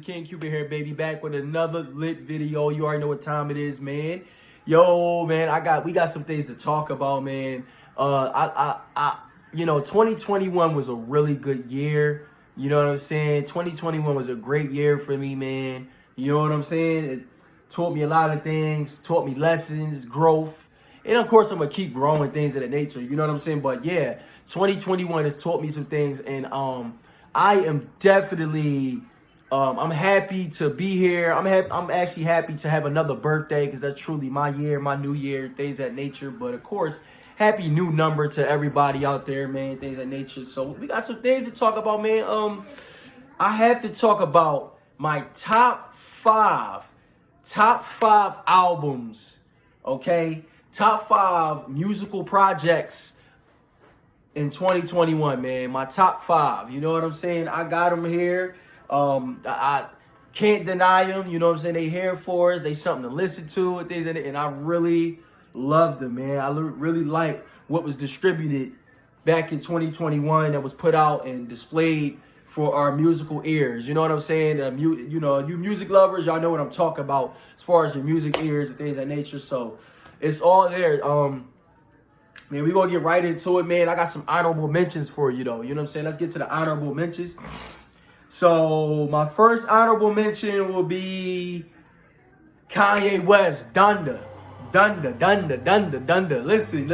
King Cuban here, baby, back with another lit video. You already know what time it is, man. Yo, man, we got some things to talk about, man. 2021 was a really good year. You know what I'm saying? 2021 was a great year for me, man. You know what I'm saying? It taught me a lot of things, taught me lessons, growth. And of course, I'm going to keep growing things of that nature. You know what I'm saying? But yeah, 2021 has taught me some things. And I am definitely, I'm happy to be here. I'm actually happy to have another birthday because that's truly my year, my new year, things of that nature. But of course, happy new number to everybody out there, man, things of that nature. So we got some things to talk about, man. I have to talk about my top five albums, okay? Top 5 musical projects in 2021, man. My top 5. You know what I'm saying? I got them here. I can't deny them. You know what I'm saying? They here for us. They something to listen to and things in it. And I really love them, man. I really like what was distributed back in 2021 that was put out and displayed for our musical ears. You know what I'm saying? You music lovers, y'all know what I'm talking about as far as your music ears and things of that nature. So it's all there. Man, we gonna get right into it, man. I got some honorable mentions for you, though. You know what I'm saying? Let's get to the honorable mentions. So my first honorable mention will be Kanye West, Donda. Listen.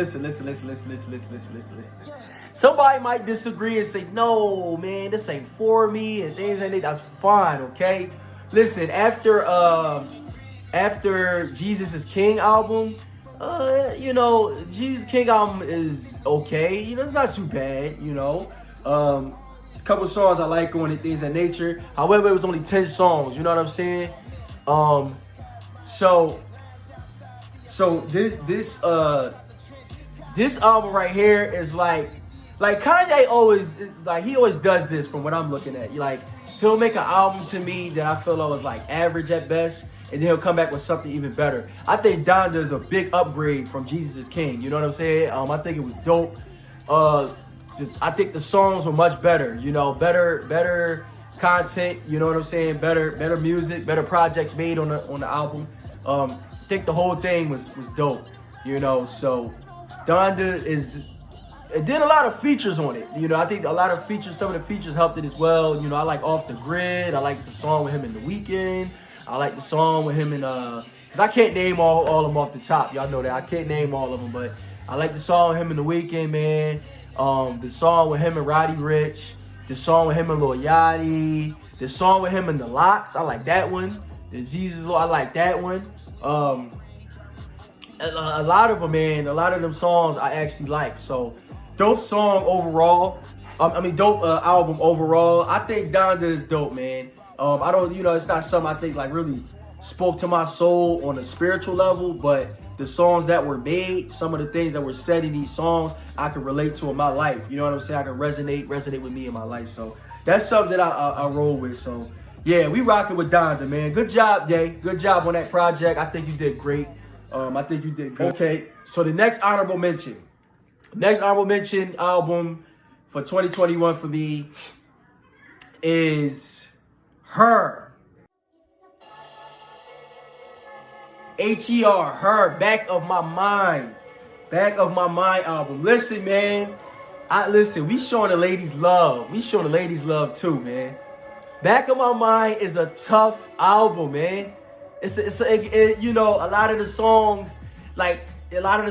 Somebody might disagree and say, no, man, this ain't for me and things like that. That's fine, okay? Listen, after Jesus is King album, Jesus King album is okay. You know, it's not too bad, you know. There's a couple songs I like on it, things of that nature. However, it was only 10 songs, you know what I'm saying? So this album right here is like Kanye always, he always does this from what I'm looking at. Like, he'll make an album to me that I feel was like average at best, and then he'll come back with something even better. I think Donda is a big upgrade from Jesus is King. You know what I'm saying? I think it was dope. I think the songs were much better. You know, better content. You know what I'm saying? Better music, better projects made on the album. I think the whole thing was dope. You know, so Donda is. It did a lot of features on it. You know, I think some of the features helped it as well. You know, I like Off the Grid. I like the song with him in The Weeknd. I like the song with him in, because I can't name all of them off the top. Y'all know that. I can't name all of them, but I like the song with him in The Weeknd, man. The song with him and Roddy Ricch. The song with him and Lil Yachty. The song with him and The Lox. I like that one. The Jesus Lord. I like that one. A lot of them, man. A lot of them songs I actually like. So, dope song overall. Dope album overall. I think Donda is dope, man. I don't, it's not something I think like really spoke to my soul on a spiritual level, but the songs that were made, some of the things that were said in these songs, I can relate to in my life. You know what I'm saying? I can resonate with me in my life. So that's something that I roll with. So yeah, we rocking with Donda, man. Good job, Jay. Good job on that project. I think you did great. I think you did good. Okay, so the next honorable mention album for 2021 for me is Her. H-E-R, Her, Back of My Mind album. Listen, man. We showing the ladies love. We showing the ladies love too, man. Back of My Mind is a tough album, man. A lot of the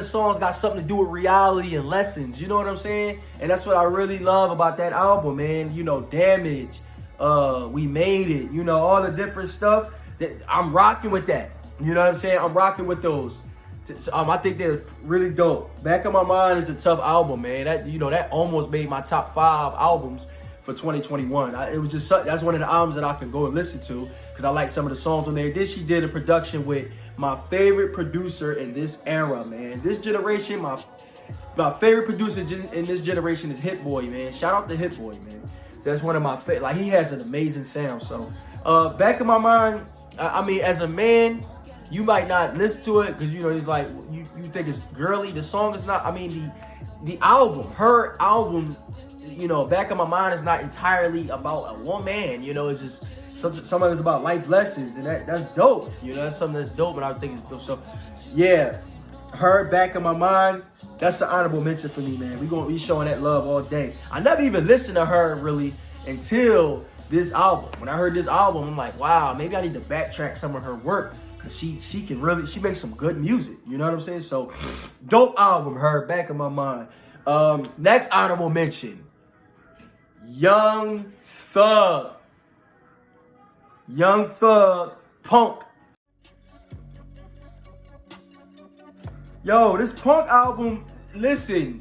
songs, got something to do with reality and lessons. You know what I'm saying? And that's what I really love about that album, man. You know, Damage, We Made It, you know, all the different stuff. I'm rocking with that. You know what I'm saying? I'm rocking with those. I think they're really dope. Back of My Mind is a tough album, man. That almost made my top 5 albums for 2021. That's one of the albums that I can go and listen to because I like some of the songs on there. Then she did a production with my favorite producer in this era, man. This generation, my favorite producer in this generation is Hit Boy, man. Shout out to Hit Boy, man. That's one of my favorite. Like, he has an amazing sound. So, Back of My Mind, as a man, you might not listen to it because, it's like, you think it's girly. The song is not, the album, her album, Back of My Mind is not entirely about a woman, it's just some of it's about life lessons, and that's dope. You know, that's something that's dope, and I think it's dope. So, yeah, her Back in My Mind. That's an honorable mention for me, man. We gonna be showing that love all day. I never even listened to her really until this album. When I heard this album, I'm like, wow, maybe I need to backtrack some of her work, because she makes some good music. You know what I'm saying? So, dope album, her Back in My Mind. Next honorable mention, Young Thug. Young Thug, Punk. Yo, this Punk album, listen,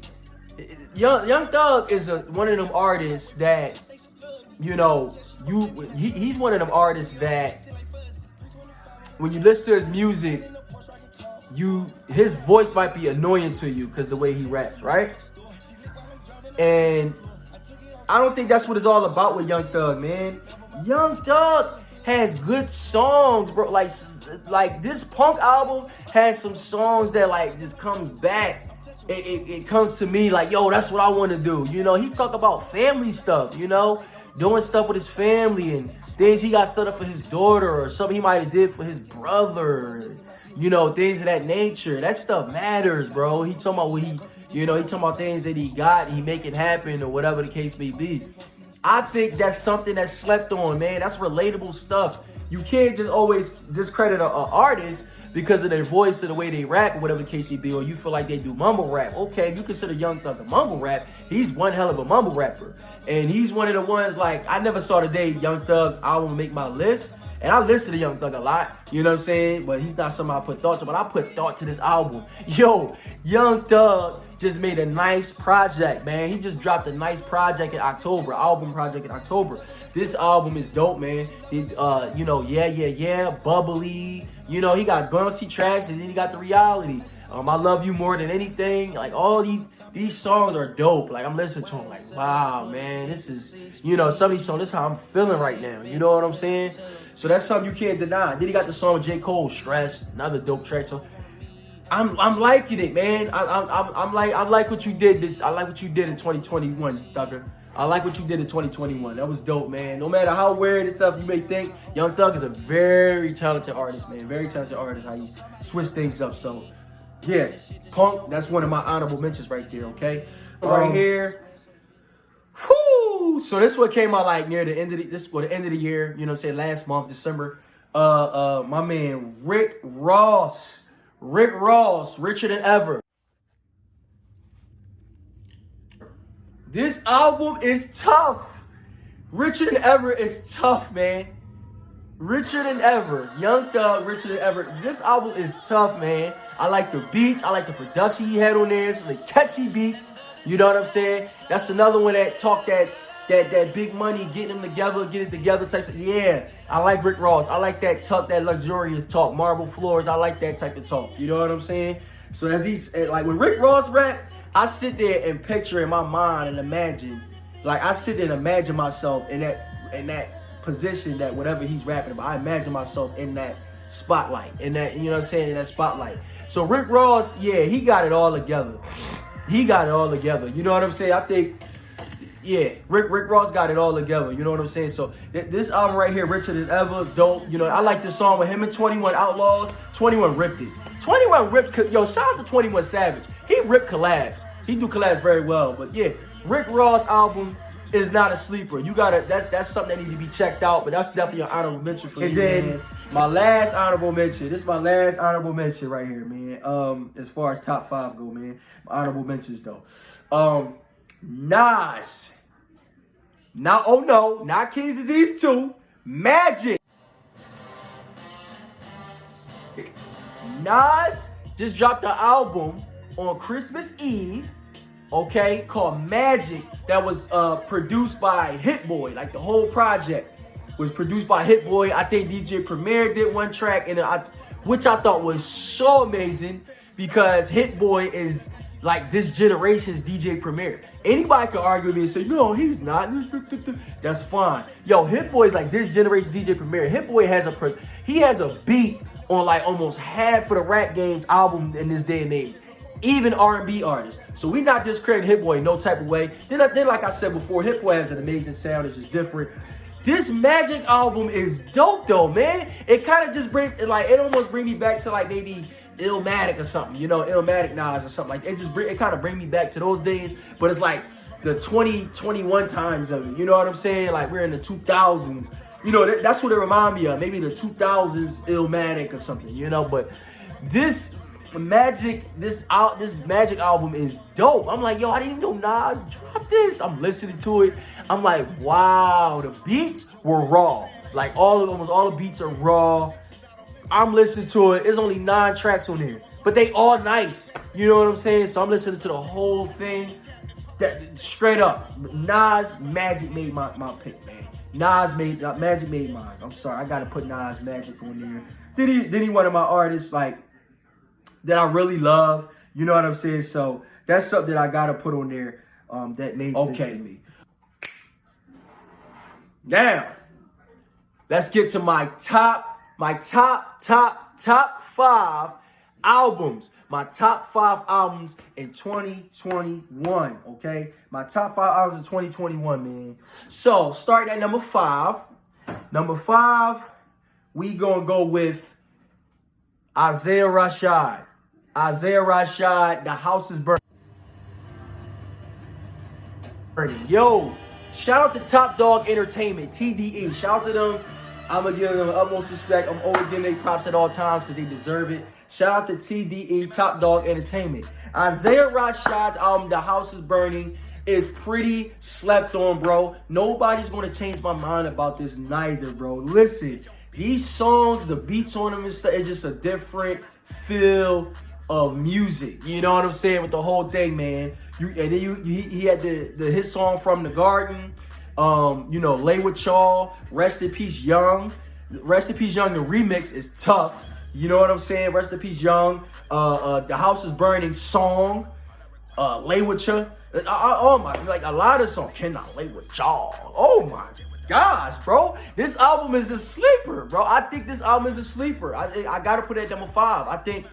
Young Thug is one of them artists that, you know, he's one of them artists that when you listen to his music, his voice might be annoying to you because the way he raps, right? And I don't think that's what it's all about with Young Thug, man. Young Thug has good songs, bro. Like this Punk album has some songs that like just comes back. It comes to me like, yo, that's what I want to do. You know, he talk about family stuff, you know, doing stuff with his family and things he got set up for his daughter or something he might have did for his brother. You know, things of that nature. That stuff matters, bro. He talking about he talking about things that he got, he make it happen or whatever the case may be. I think that's something that's slept on, man. That's relatable stuff. You can't just always discredit an artist because of their voice or the way they rap or whatever the case may be, or you feel like they do mumble rap. Okay, if you consider Young Thug a mumble rap, he's one hell of a mumble rapper. And he's one of the ones, like, I never saw the day Young Thug album make my list. And I listen to Young Thug a lot, you know what I'm saying? But he's not somebody I put thought to, but I put thought to this album. Yo, Young Thug just made a nice project, man. He just dropped a nice project in October, album project in October. This album is dope, man. You know, yeah, bubbly. You know, he got bouncy tracks, and then he got the reality. I Love You More Than Anything. Like, all these songs are dope. Like, I'm listening to them like, wow, man, this is, you know, some of these songs, this is how I'm feeling right now. You know what I'm saying? So that's something you can't deny. Then he got the song with J. Cole, Stress, another dope track. So I'm liking it, man. I like what you did I like what you did in 2021, Thugger. I like what you did in 2021. That was dope, man. No matter how weird and stuff you may think, Young Thug is a very talented artist, man. Very talented artist. How he switch things up. So yeah, Punk, that's one of my honorable mentions right there, okay? Right here. Whoo! So this one came out like near the end of the end of the year, you know what I'm saying, last month, December. My man Rick Ross, Richer Than Ever. This album is tough. Richer Than Ever is tough, man. Richer Than Ever. Young Thug, Richer Than Ever. This album is tough, man. I like the beats. I like the production he had on there. It's like catchy beats. You know what I'm saying? That's another one that talk that big money, getting them together, get it together type of, yeah. I like Rick Ross. I like that talk, that luxurious talk. Marble floors. I like that type of talk. You know what I'm saying? So as he's like when Rick Ross rap, I sit there and picture in my mind and imagine, like I sit there and imagine myself in that position, that whatever he's rapping about, I imagine myself in that spotlight, in that, you know what I'm saying, in that spotlight. So Rick Ross, yeah, he got it all together. He got it all together. You know what I'm saying? I think, yeah, Rick Ross got it all together. You know what I'm saying? So this album right here, Richer Than Ever, dope. You know, I like this song with him and 21 Outlaws. 21 ripped it. 21 ripped, yo, shout out to 21 Savage. He ripped collabs. He do collabs very well. But yeah, Rick Ross album is not a sleeper. You gotta, that's something that need to be checked out, but that's definitely an honorable mention for you. And then man, my last honorable mention. This is my last honorable mention right here, man. As far as top 5 go, man. My honorable mentions though. Nas. Now, oh no, not King's Disease 2. Magic. Nas just dropped an album on Christmas Eve, okay, called Magic, that was produced by Hit Boy. Like the whole project was produced by Hit Boy. I think DJ Premier did one track, and which I thought was so amazing because Hit Boy is like this generation's DJ Premier. Anybody could argue with me and say, no, he's not. That's fine. Yo, Hit Boy is like this generation's DJ Premier. Hit Boy has a beat on like almost half of the Rap Game's album in this day and age. Even R&B artists. So we're not discrediting Hit Boy in no type of way. Then like I said before, Hit Boy has an amazing sound. It's just different. This Magic album is dope though, man. It kind of just it almost bring me back to like maybe Illmatic or something, you know, Illmatic Nas or something like that. It kind of bring me back to those days, but it's like the 2021 times of it. You know what I'm saying? Like we're in the 2000s. You know, that's what it remind me of. Maybe the 2000s Illmatic or something, you know, but this Magic album is dope. I'm like, yo, I didn't even know Nas dropped this. I'm listening to it. I'm like, wow, the beats were raw. Like almost all the beats are raw. I'm listening to it. There's only 9 tracks on here, but they all nice. You know what I'm saying? So I'm listening to the whole thing. That straight up, Nas Magic made my pick, man. Magic made mine. I'm sorry, I gotta put Nas Magic on there. Then he one of my artists like that I really love. You know what I'm saying? So that's something that I gotta put on there. That made sense to me. Now, let's get to my top 5 albums. My top 5 albums in 2021, okay? My top 5 albums in 2021, man. So, starting at number 5. Number 5, we gonna go with Isaiah Rashad. Isaiah Rashad, The House is Burning. Yo, shout out to Top Dog Entertainment, TDE. Shout out to them. I'm going to give them utmost respect. I'm always giving them props at all times because they deserve it. Shout out to TDE, Top Dog Entertainment. Isaiah Rashad's album, The House is Burning, is pretty slept on, bro. Nobody's going to change my mind about this neither, bro. Listen, these songs, the beats on them and stuff, it's just a different feel of music. You know what I'm saying? With the whole thing, man. He had the hit song From the Garden. You know, Lay With Y'all, Rest in Peace Young. Rest in Peace Young, the remix is tough. You know what I'm saying? Rest in Peace Young. The House is Burning song. Lay With Ya. Oh my, like a lot of songs. Cannot Lay With Y'all. Oh my gosh, bro. This album is a sleeper, bro. I think this album is a sleeper. I gotta put it at number 5. I think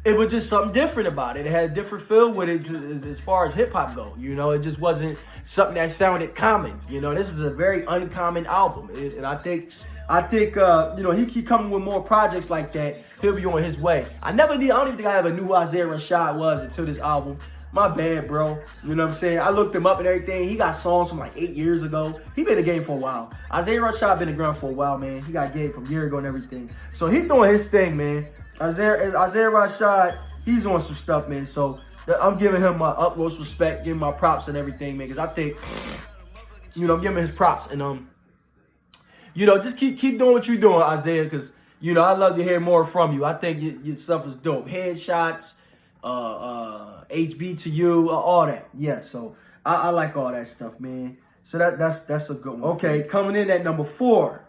it was just something different about it. It had a different feel with it as far as hip hop go. You know, it just wasn't something that sounded common. You know, this is a very uncommon album, and I think you know, he keep coming with more projects like that. He'll be on his way. I don't even think I ever knew who Isaiah Rashad was until this album. My bad, bro. You know what I'm saying? I looked him up and everything. He got songs from like 8 years ago. He been in the game for a while. Isaiah Rashad been in the ground for a while, man. He got game from a year ago and everything. So he doing his thing, man. Isaiah Rashad, he's on some stuff, man. So I'm giving him my utmost respect, giving my props and everything, man. Because I think, you know, I'm giving him his props. And, you know, just keep doing what you're doing, Isaiah. Because, you know, I'd love to hear more from you. I think your stuff is dope. Headshots, HB to you, all that. Yeah, so I like all that stuff, man. So that's a good one. Okay, coming in at number 4.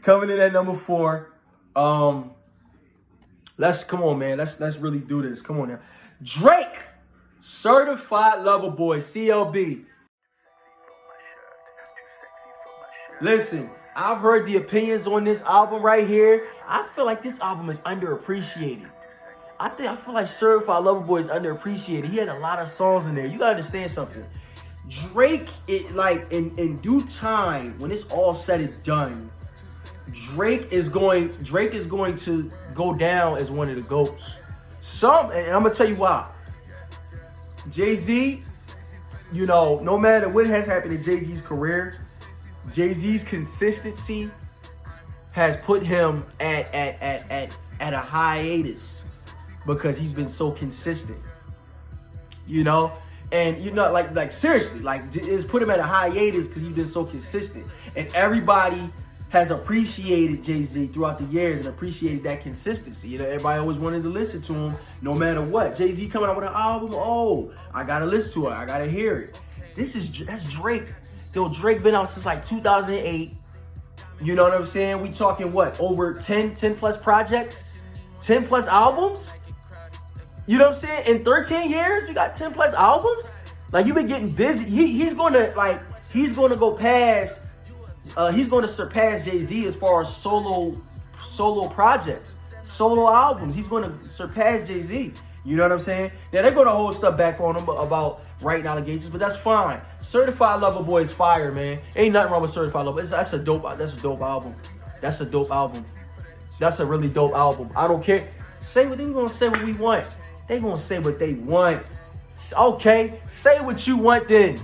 Coming in at number 4. Come on, man. Let's really do this. Come on now. Drake, Certified Lover Boy, CLB. Listen, I've heard the opinions on this album right here. I feel like this album is underappreciated. I feel like Certified Lover Boy is underappreciated. He had a lot of songs in there. You gotta understand something. Drake, in due time, when it's all said and done, Drake is going to go down as one of the GOATs. And I'm gonna tell you why. Jay-Z, you know, no matter what has happened in Jay-Z's career, Jay-Z's consistency has put him at a hiatus because he's been so consistent. You know? And you know, like seriously, like it's put him at a hiatus because he's been so consistent. And everybody has appreciated Jay-Z throughout the years and appreciated that consistency. You know, everybody always wanted to listen to him no matter what. Jay-Z coming out with an album, oh, I gotta listen to it, I gotta hear it. That's Drake. Yo, Drake been out since like 2008. You know what I'm saying? We talking what? Over 10 plus projects? 10 plus albums? You know what I'm saying? In 13 years, we got 10 plus albums? Like, you've been getting busy. He's going to go past, he's going to surpass Jay-Z as far as solo projects, solo albums. He's going to surpass Jay-Z. You know what I'm saying? Now they're gonna hold stuff back on him about writing allegations, but that's fine. Certified Lover Boy is fire, man. Ain't nothing wrong with Certified Lover. That's a dope album. That's a dope album. That's a really dope album. I don't care. Say what they gonna say what we want. They gonna say what they want. Okay, say what you want then.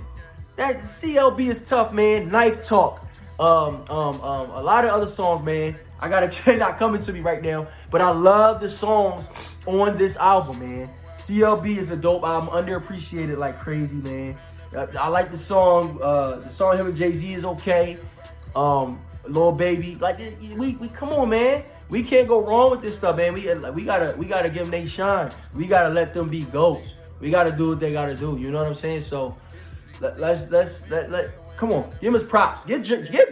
That CLB is tough, man. Knife Talk. A lot of other songs, man. I gotta not coming to me right now, but I love the songs on this album, man. CLB is a dope album, underappreciated like crazy, man. I like the song. The song him and Jay-Z is okay. Lil Baby, like we come on, man. We can't go wrong with this stuff, man. We gotta give them they shine. We gotta let them be goats. We gotta do what they gotta do. You know what I'm saying? So let's come on, give him his props. Give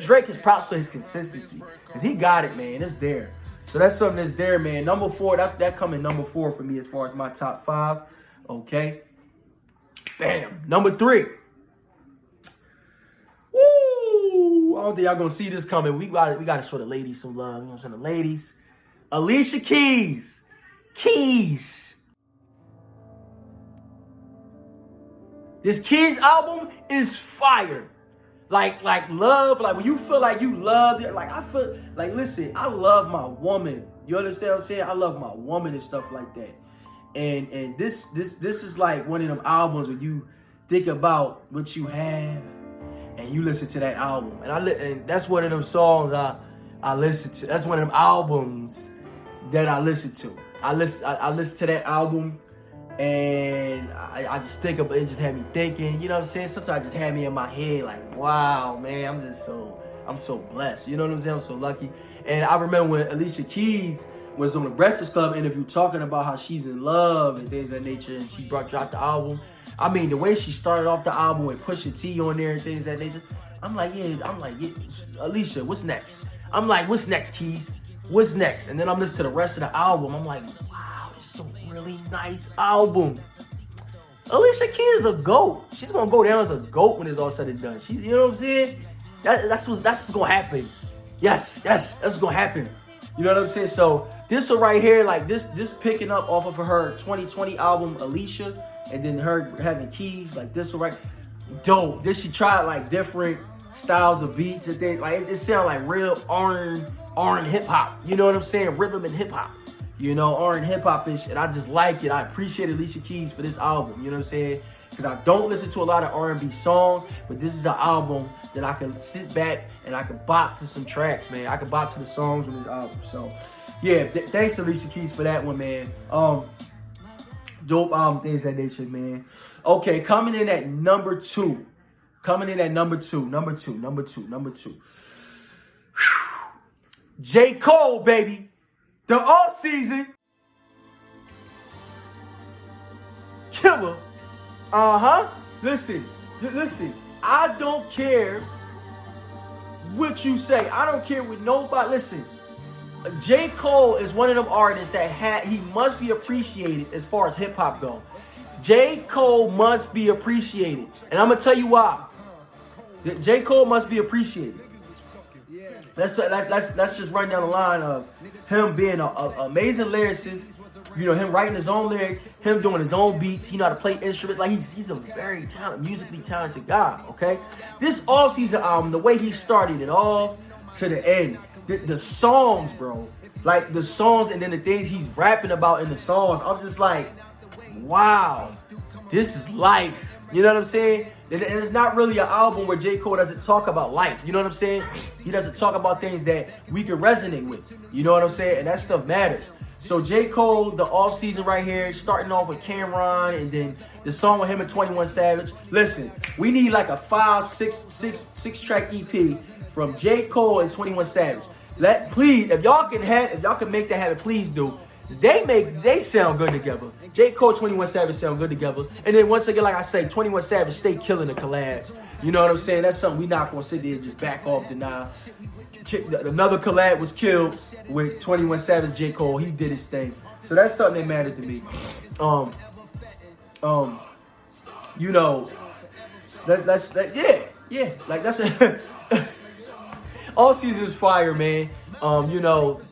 Drake his props for his consistency, cause he got it, man. It's there. So that's something that's there, man. Number 4, that coming number 4 for me as far as my top 5. Okay. Bam. Number 3. Woo! I don't think y'all gonna see this coming. We gotta show the ladies some love. You know, show the ladies. Alicia Keys. This Keys album is fire. Like love, like when you feel like you love it, like I feel like, listen, I love my woman. You understand what I'm saying? I love my woman and stuff like that. And this is like one of them albums where you think about what you have and you listen to that album. And that's one of them songs I listen to. That's one of them albums that I listen to. I listen to that album. And I just think about it, just had me thinking, you know what I'm saying? Sometimes it just had me in my head like, wow, man, I'm so blessed. You know what I'm saying? I'm so lucky. And I remember when Alicia Keys was on the Breakfast Club interview talking about how she's in love and things of that nature, and she dropped the album. I mean, the way she started off the album with Pusha T on there and things of that nature, I'm like, yeah, Alicia, what's next? I'm like, what's next, Keys? What's next? And then I'm listening to the rest of the album. I'm like, wow, it's a really nice album. Alicia Keys is a GOAT. She's gonna go down as a GOAT when it's all said and done. You know what I'm saying? That's what's gonna happen. Yes, that's what's gonna happen. You know what I'm saying? So this right here, like this picking up off of her 2020 album, Alicia, and then her having Keys, like this right, dope. Then she tried like different styles of beats and things. Like it sounded like real R&B hip hop. You know what I'm saying? Rhythm and hip hop. You know, R&B hip hop ish, and I just like it. I appreciate Alicia Keys for this album. You know what I'm saying? Because I don't listen to a lot of R&B songs, but this is an album that I can sit back and I can bop to some tracks, man. I can bop to the songs on this album. So, yeah, thanks Alicia Keys for that one, man. Dope album, things of that nature, man. Okay, coming in at number 2. Number two. J. Cole, baby. The all-season killer. Listen. I don't care what you say. I don't care what nobody. Listen, J. Cole is one of them artists that he must be appreciated as far as hip hop go. J. Cole must be appreciated, and I'm gonna tell you why. J. Cole must be appreciated. Let's just run down the line of him being an amazing lyricist. You know, him writing his own lyrics, him doing his own beats. He know how to play instruments. Like he's a very musically talented guy. Okay, this all-season album, the way he started it off to the end, the songs, bro, like the songs, and then the things he's rapping about in the songs, I'm just like, wow, this is life. You know what I'm saying? And it's not really an album where J. Cole doesn't talk about life. You know what I'm saying? He doesn't talk about things that we can resonate with. You know what I'm saying? And that stuff matters. So J. Cole, the all season right here, starting off with Cameron, and then the song with him and 21 Savage. Listen, we need like a 5-6 track EP from J. Cole and 21 Savage. Please, if y'all can make that happen, please do. They sound good together. J. Cole, 21 Savage sound good together. And then once again, like I say, 21 Savage stay killing the collabs. You know what I'm saying? That's something we not gonna sit there and just back off, deny. Another collab was killed with 21 Savage, J. Cole. He did his thing. So that's something that mattered to me. You know, yeah. Like that's a all season is fire, man. You know,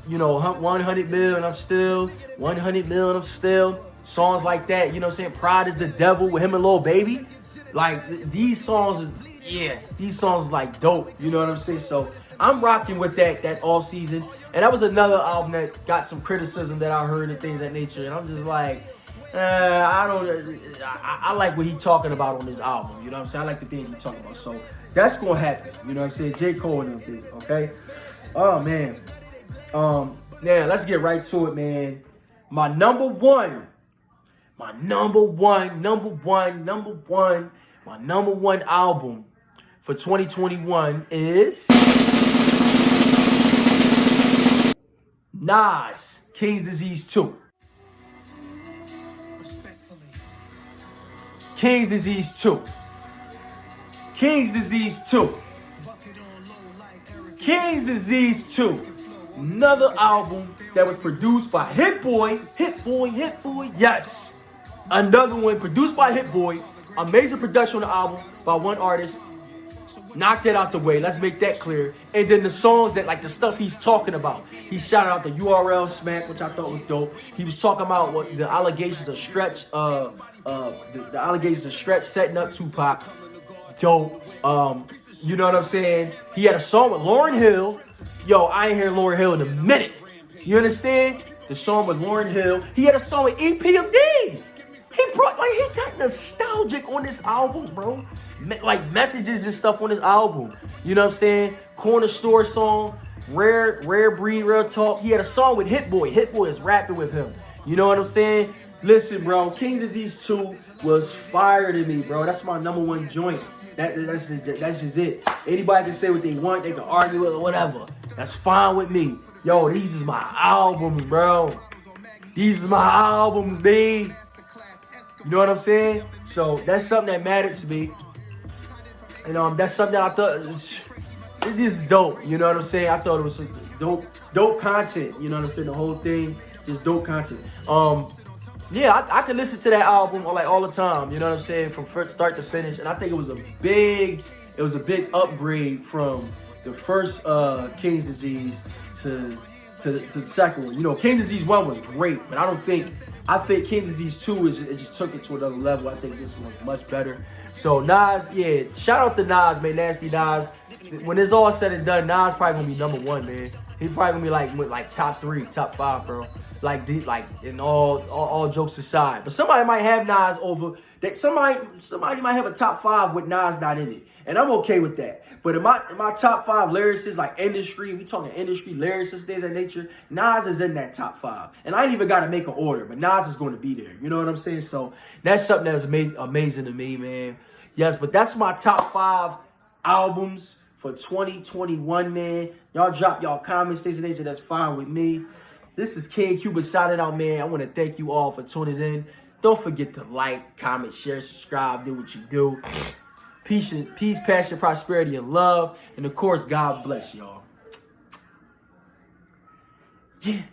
100 million, I'm still 100 million, I'm still. songs like that. You know what I'm saying? Pride is the Devil with him and Lil Baby. Like, these songs these songs is like dope. You know what I'm saying? So I'm rocking with that all season. And that was another album that got some criticism that I heard and things of that nature. And I'm just like, I like what he talking about on this album. You know what I'm saying? I like the things he talking about. So that's gonna happen. You know what I'm saying? J. Cole and them things. Okay. Oh man. Now let's get right to it, man. My number one album for 2021 is Nas, King's Disease 2. King's Disease 2. King's Disease 2. King's Disease 2. Another album that was produced by Hit Boy. Yes. Another one produced by Hit Boy. Amazing production on the album by one artist. Knock that out the way. Let's make that clear. And then the songs that, like the stuff he's talking about. He shouted out the URL smack, which I thought was dope. He was talking about what the allegations of Stretch, the allegations of Stretch setting up Tupac. Dope. You know what I'm saying? He had a song with Lauryn Hill. Yo, I ain't heard Lauryn Hill in a minute. You understand? The song with Lauryn Hill. He had a song with EPMD. He got nostalgic on this album, bro. Like messages and stuff on this album. You know what I'm saying? Corner Store song, Rare Breed, Real Talk. He had a song with Hit Boy. Hit Boy is rapping with him. You know what I'm saying? Listen, bro, King Disease 2 was fire to me, bro. That's my number one joint. That's just it. Anybody can say what they want. They can argue with it or whatever. That's fine with me. Yo, these is my albums, bro. These is my albums, B. You know what I'm saying? So that's something that mattered to me. And that's something that I thought this is dope. You know what I'm saying? I thought it was dope content. You know what I'm saying? The whole thing, just dope content. Yeah, I could listen to that album like all the time. You know what I'm saying? From first start to finish. And I think it was a big upgrade from the first King's Disease to the second one. You know, King's Disease 1 was great, but I think King's Disease 2 it just took it to another level. I think this one was much better. So Nas, yeah, shout out to Nas, man, Nasty Nas. When it's all said and done, Nas probably gonna be number one, man. He probably gonna be like top 3, top 5, bro. Like in all jokes aside. But somebody might have Nas over that. Somebody might have a top 5 with Nas not in it. And I'm okay with that. But in my top 5 lyricists, like industry, we talking industry lyricists, things of that nature, Nas is in that top 5. And I ain't even got to make an order, but Nas is going to be there. You know what I'm saying? So that's something that was amazing to me, man. Yes, but that's my top 5 albums for 2021, man. Y'all drop y'all comments, things of that nature. That's fine with me. This is King Cuba signing out, man. I want to thank you all for tuning in. Don't forget to like, comment, share, subscribe, do what you do. Peace, passion, prosperity, and love. And of course, God bless y'all. Yeah.